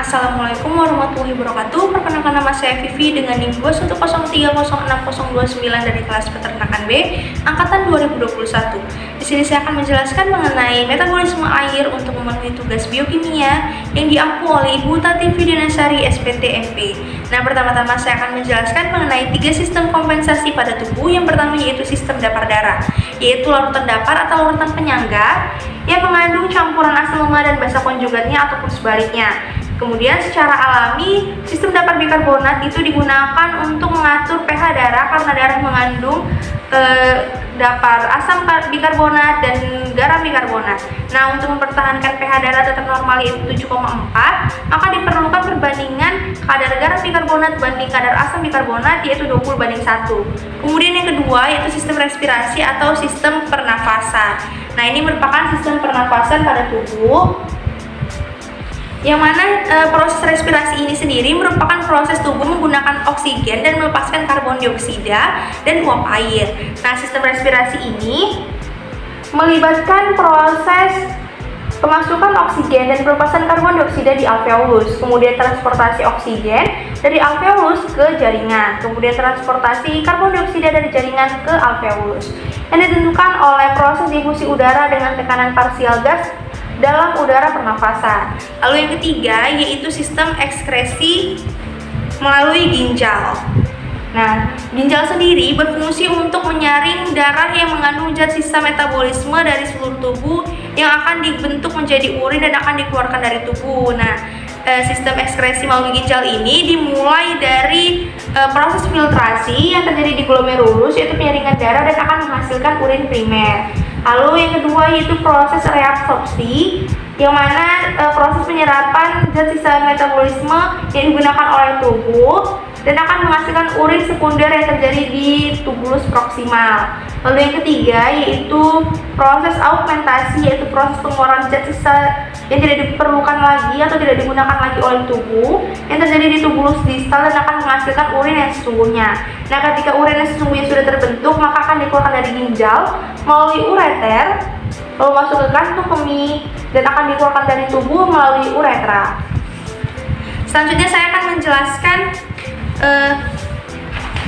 Assalamualaikum warahmatullahi wabarakatuh. Perkenalkan nama saya Vivi dengan NIM 210306029 dari kelas Peternakan B angkatan 2021. Di sini saya akan menjelaskan mengenai metabolisme air untuk memenuhi tugas biokimia yang diampu oleh Ibu Tati Widianasari SPTMP. Nah, pertama-tama saya akan menjelaskan mengenai 3 sistem kompensasi pada tubuh. Yang pertama yaitu sistem dapar darah, yaitu larutan dapar atau larutan penyangga yang mengandung campuran asam lemak dan basa konjugatnya ataupun sebaliknya. Kemudian secara alami, sistem dapar bikarbonat itu digunakan untuk mengatur pH darah karena darah mengandung dapar asam bikarbonat dan garam bikarbonat. Nah, untuk mempertahankan pH darah tetap normal yaitu 7,4, maka diperlukan perbandingan kadar garam bikarbonat banding kadar asam bikarbonat yaitu 20:1. Kemudian yang kedua yaitu sistem respirasi atau sistem pernafasan. Nah, ini merupakan sistem pernafasan pada tubuh yang mana proses respirasi ini sendiri merupakan proses tubuh menggunakan oksigen dan melepaskan karbon dioksida dan uap air. Nah, sistem respirasi ini melibatkan proses pemasukan oksigen dan pelepasan karbon dioksida di alveolus, kemudian transportasi oksigen dari alveolus ke jaringan, kemudian transportasi karbon dioksida dari jaringan ke alveolus, yang ditentukan oleh proses difusi udara dengan tekanan parsial gas dalam udara pernafasan. Lalu yang ketiga yaitu sistem ekskresi melalui ginjal. Nah, ginjal sendiri berfungsi untuk menyaring darah yang mengandung zat sisa metabolisme dari seluruh tubuh yang akan dibentuk menjadi urin dan akan dikeluarkan dari tubuh. Nah, sistem ekskresi melalui ginjal ini dimulai dari proses filtrasi yang terjadi di glomerulus, yaitu penyaringan darah dan akan menghasilkan urin primer. Lalu yang kedua yaitu proses reabsorpsi, yang mana proses penyerapan zat sisa metabolisme yang digunakan oleh tubuh dan akan menghasilkan urin sekunder yang terjadi di tubulus proksimal. Lalu yang ketiga yaitu proses augmentasi, yaitu proses pengeluaran zat sisa yang tidak diperlukan lagi atau tidak digunakan lagi oleh tubuh yang terjadi di tubulus distal dan akan menghasilkan urin yang sesungguhnya. Nah, ketika urin yang sesungguhnya sudah terbentuk, maka akan dikeluarkan dari ginjal melalui ureter, lalu masuk ke kantung kemih dan akan dikeluarkan dari tubuh melalui uretra. Selanjutnya saya akan menjelaskan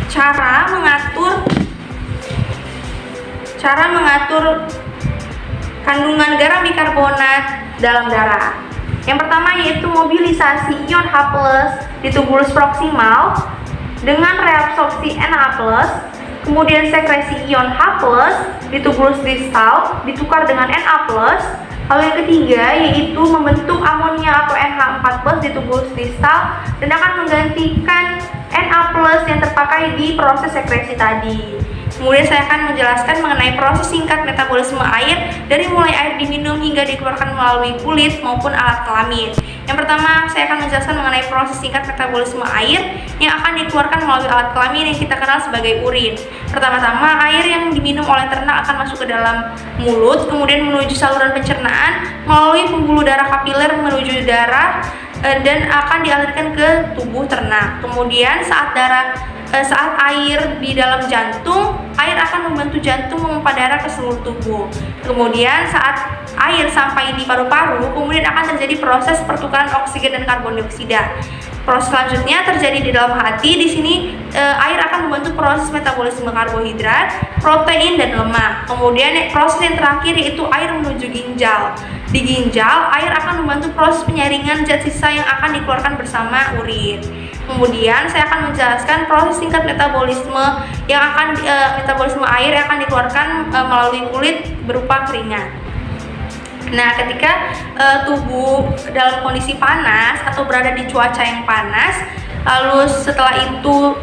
cara mengatur kandungan garam bikarbonat dalam darah. Yang pertama yaitu mobilisasi ion H+ di tubulus proksimal dengan reabsorpsi Na+, kemudian sekresi ion H+ di tubulus distal ditukar dengan Na+. Lalu yang ketiga yaitu membentuk amonia atau NH4+ di tubulus distal dan akan menggantikan Na+ yang terpakai di proses sekresi tadi. Kemudian saya akan menjelaskan mengenai proses singkat metabolisme air dari mulai air diminum hingga dikeluarkan melalui kulit maupun alat kelamin. Yang pertama, saya akan menjelaskan mengenai proses singkat metabolisme air yang akan dikeluarkan melalui alat kelamin yang kita kenal sebagai urin. Pertama-tama, air yang diminum oleh ternak akan masuk ke dalam mulut, kemudian menuju saluran pencernaan melalui pembuluh darah kapiler menuju darah dan akan dialirkan ke tubuh ternak. Kemudian saat air di dalam jantung, air akan membantu jantung memompa darah ke seluruh tubuh. Kemudian saat air sampai di paru-paru, kemudian akan terjadi proses pertukaran oksigen dan karbon dioksida. Proses selanjutnya terjadi di dalam hati. Di sini air akan membantu proses metabolisme karbohidrat, protein dan lemak. Kemudian proses yang terakhir yaitu air menuju ginjal. Di ginjal, air akan membantu proses penyaringan zat sisa yang akan dikeluarkan bersama urin. Kemudian saya akan menjelaskan proses singkat metabolisme metabolisme air yang akan dikeluarkan melalui kulit berupa keringat. Nah, ketika tubuh dalam kondisi panas atau berada di cuaca yang panas, lalu setelah itu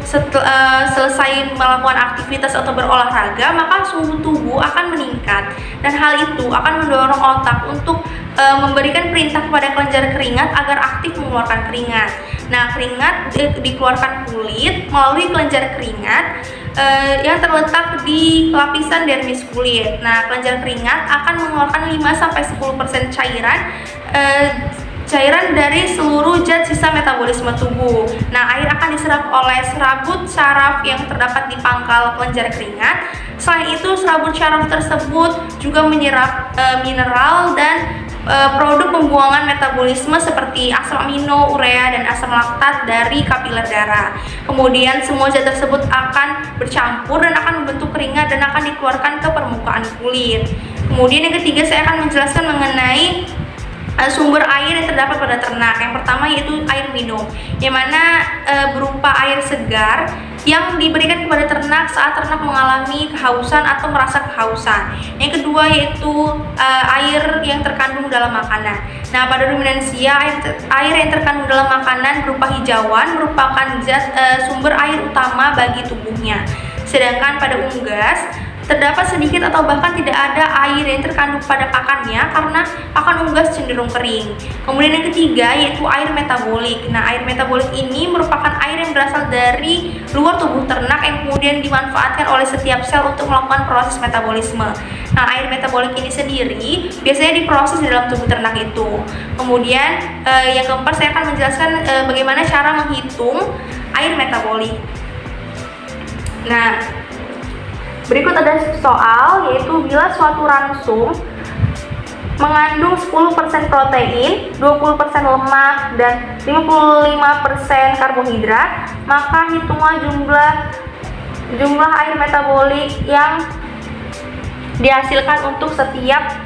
selesai melakukan aktivitas atau berolahraga, maka suhu tubuh akan meningkat dan hal itu akan mendorong otak untuk memberikan perintah kepada kelenjar keringat agar aktif mengeluarkan keringat. Nah, keringat dikeluarkan kulit melalui kelenjar keringat yang terletak di lapisan dermis kulit. Nah, kelenjar keringat akan mengeluarkan 5-10% cairan dari seluruh zat sisa metabolisme tubuh. Nah, air akan diserap oleh serabut syaraf yang terdapat di pangkal kelenjar keringat. Selain itu, serabut syaraf tersebut juga menyerap mineral dan produk pembuangan metabolisme seperti asam amino, urea, dan asam laktat dari kapiler darah. Kemudian semua zat tersebut akan bercampur dan akan membentuk keringat dan akan dikeluarkan ke permukaan kulit. Kemudian yang ketiga, saya akan menjelaskan mengenai sumber air yang terdapat pada ternak. Yang pertama yaitu air minum, yang mana berupa air segar yang diberikan kepada ternak saat ternak mengalami kehausan atau merasa kehausan. Yang kedua yaitu air yang terkandung dalam makanan. Nah, pada ruminansia, air yang terkandung dalam makanan berupa hijauan merupakan zat sumber air utama bagi tubuhnya. Sedangkan pada unggas terdapat sedikit atau bahkan tidak ada air yang terkandung pada pakannya karena pakan unggas cenderung kering. Kemudian yang ketiga yaitu air metabolik. Nah, air metabolik ini merupakan air yang berasal dari luar tubuh ternak yang kemudian dimanfaatkan oleh setiap sel untuk melakukan proses metabolisme. Nah, air metabolik ini sendiri biasanya diproses di dalam tubuh ternak itu. Kemudian yang keempat, saya akan menjelaskan bagaimana cara menghitung air metabolik. Nah, berikut ada soal, yaitu bila suatu ransum mengandung 10% protein, 20% lemak, dan 55% karbohidrat, maka hitunglah jumlah air metabolik yang dihasilkan untuk setiap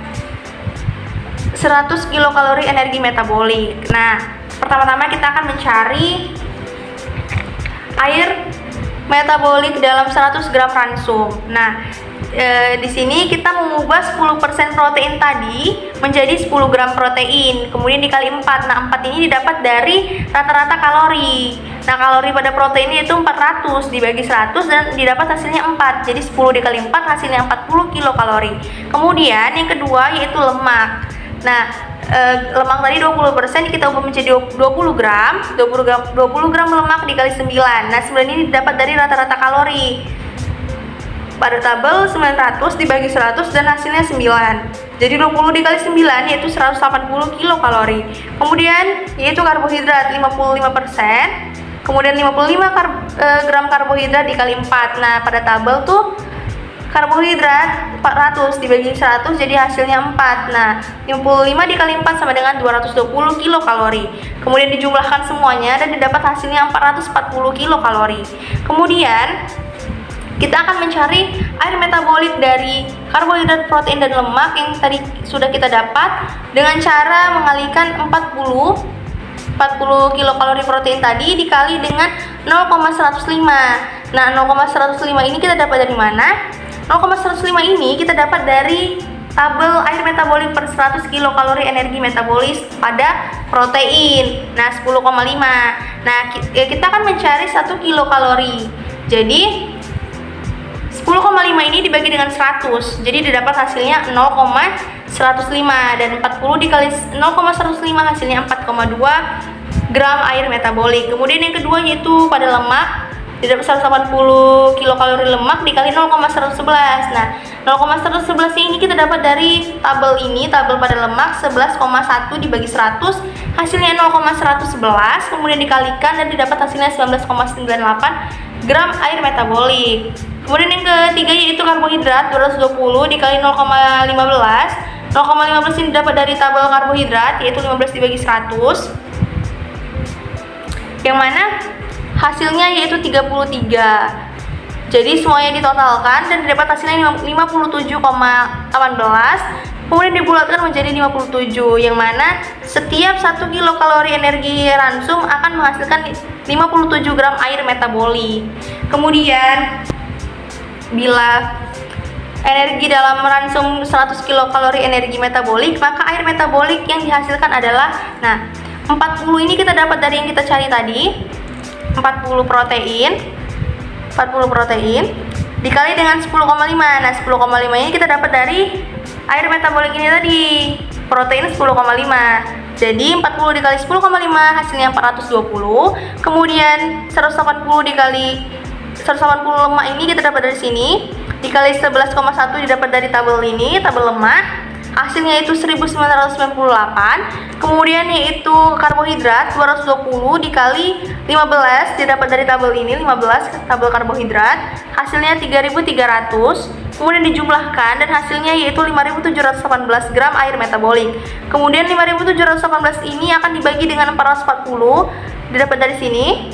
100 kilokalori energi metabolik. Nah, pertama-tama kita akan mencari air metabolik dalam 100 gram ransum. Nah, di sini kita mengubah 10% protein tadi menjadi 10 gram protein, kemudian dikali 4. Nah, 4 ini didapat dari rata-rata kalori. Nah, kalori pada protein itu 400 dibagi 100 dan didapat hasilnya 4. Jadi 10 dikali 4 hasilnya 40 kilokalori. Kemudian yang kedua yaitu lemak. Nah, lemak tadi 20% kita ubah menjadi 20 gram lemak dikali 9. Nah, 9 ini didapat dari rata-rata kalori. Pada tabel 900 dibagi 100 dan hasilnya 9. Jadi 20 dikali 9 yaitu 180 kilokalori. Kemudian yaitu karbohidrat 55%. Kemudian 55 gram karbohidrat dikali 4. Nah, pada tabel tuh karbohidrat 400 dibagi 100 jadi hasilnya 4. Nah, 55 dikali 4 sama dengan 220 kilokalori. Kemudian dijumlahkan semuanya dan didapat hasilnya 440 kilokalori. Kemudian kita akan mencari air metabolik dari karbohidrat, protein, dan lemak yang tadi sudah kita dapat dengan cara mengalihkan 40 kilokalori protein tadi dikali dengan 0,105. Nah, 0,105 ini kita dapat dari mana? 0,105 ini kita dapat dari tabel air metabolik per 100 kilokalori energi metabolis pada protein. Nah, 10,5. Nah, kita akan mencari 1 kilokalori. Jadi 10,5 ini dibagi dengan 100. Jadi didapat hasilnya 0,105 dan 40 dikali 0,105 hasilnya 4,2 gram air metabolik. Kemudian yang kedua yaitu pada lemak, didapat 180 kilokalori lemak dikali 0,111. Nah, 0,111 ini kita dapat dari tabel ini, tabel pada lemak 11,1 dibagi 100 hasilnya 0,111, kemudian dikalikan dan didapat hasilnya 19,98 gram air metabolik. Kemudian yang ketiga yaitu karbohidrat 220 dikali 0,15. 0,15 ini dapat dari tabel karbohidrat yaitu 15 dibagi 100, yang mana hasilnya yaitu 33. Jadi semuanya ditotalkan dan didapat hasilnya 57,18. Kemudian dibulatkan menjadi 57, yang mana setiap 1 kilokalori energi ransum akan menghasilkan 57 gram air metabolik. Kemudian bila energi dalam ransum 100 kilokalori energi metabolik, maka air metabolik yang dihasilkan adalah 40 ini kita dapat dari yang kita cari tadi, 40 protein dikali dengan 10,5. Nah, 10,5 ini kita dapat dari air metabolik ini tadi, protein 10,5. Jadi 40 dikali 10,5 hasilnya 420. Kemudian 180 dikali 180 lemak ini kita dapat dari sini, dikali 11,1 didapat dari tabel ini, tabel lemak. Hasilnya itu 1998. Kemudian yaitu karbohidrat 220 dikali 15 didapat dari tabel ini, 15 tabel karbohidrat. Hasilnya 3300. kemudian dijumlahkan dan hasilnya yaitu 5.718 gram air metabolik. Kemudian 5.718 ini akan dibagi dengan 440, didapat dari sini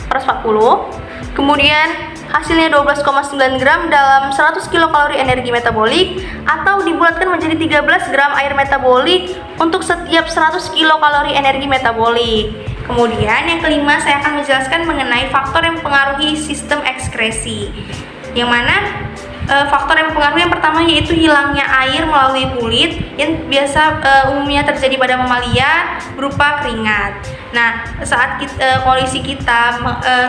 440. Kemudian hasilnya 12,9 gram dalam 100 kilokalori energi metabolik, atau dibulatkan menjadi 13 gram air metabolik untuk setiap 100 kilokalori energi metabolik. Kemudian yang kelima, saya akan menjelaskan mengenai faktor yang mempengaruhi sistem ekskresi. Yang mana faktor yang mempengaruhi yang pertama yaitu hilangnya air melalui kulit yang biasa umumnya terjadi pada mamalia berupa keringat. Nah, saat kondisi kita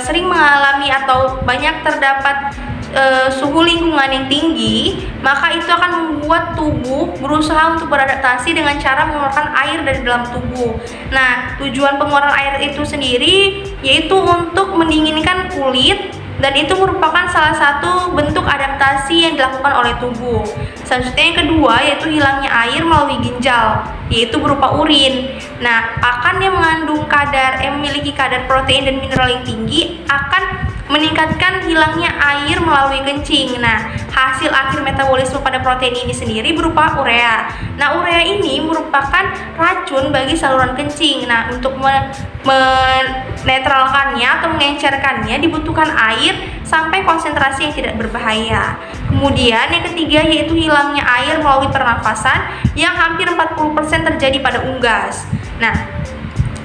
sering mengalami atau banyak terdapat suhu lingkungan yang tinggi, maka itu akan membuat tubuh berusaha untuk beradaptasi dengan cara mengeluarkan air dari dalam tubuh. Nah, tujuan pengeluaran air itu sendiri yaitu untuk mendinginkan kulit, dan itu merupakan salah satu bentuk adaptasi yang dilakukan oleh tubuh. Selanjutnya yang kedua yaitu hilangnya air melalui ginjal, yaitu berupa urin. Nah, pakan yang memiliki kadar protein dan mineral yang tinggi akan meningkatkan hilangnya air melalui kencing. Nah, hasil akhir metabolisme pada protein ini sendiri berupa urea. Nah, urea ini merupakan racun bagi saluran kencing. Nah, untuk menetralkannya atau mengencerkannya dibutuhkan air sampai konsentrasi yang tidak berbahaya. Kemudian yang ketiga yaitu hilangnya air melalui pernafasan yang hampir 40% terjadi pada unggas. Nah,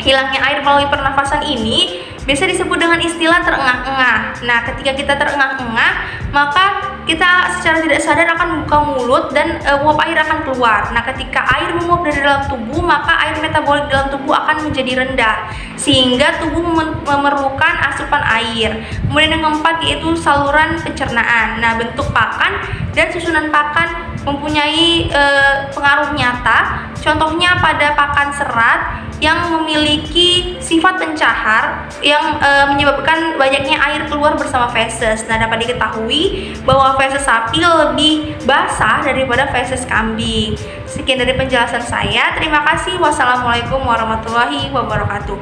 hilangnya air melalui pernafasan ini biasa disebut dengan istilah terengah-engah. Nah, ketika kita terengah-engah, maka kita secara tidak sadar akan membuka mulut dan uap air akan keluar. Nah, ketika air menguap dari dalam tubuh, maka air metabolik dalam tubuh akan menjadi rendah, sehingga tubuh memerlukan asupan air. Kemudian yang keempat yaitu saluran pencernaan. Nah, bentuk pakan dan susunan pakan mempunyai pengaruh nyata. Contohnya pada pakan serat yang memiliki sifat pencahar yang menyebabkan banyaknya air keluar bersama feses. Nah, dapat diketahui bahwa feses sapi lebih basah daripada feses kambing. Sekian dari penjelasan saya. Terima kasih. Wassalamualaikum warahmatullahi wabarakatuh.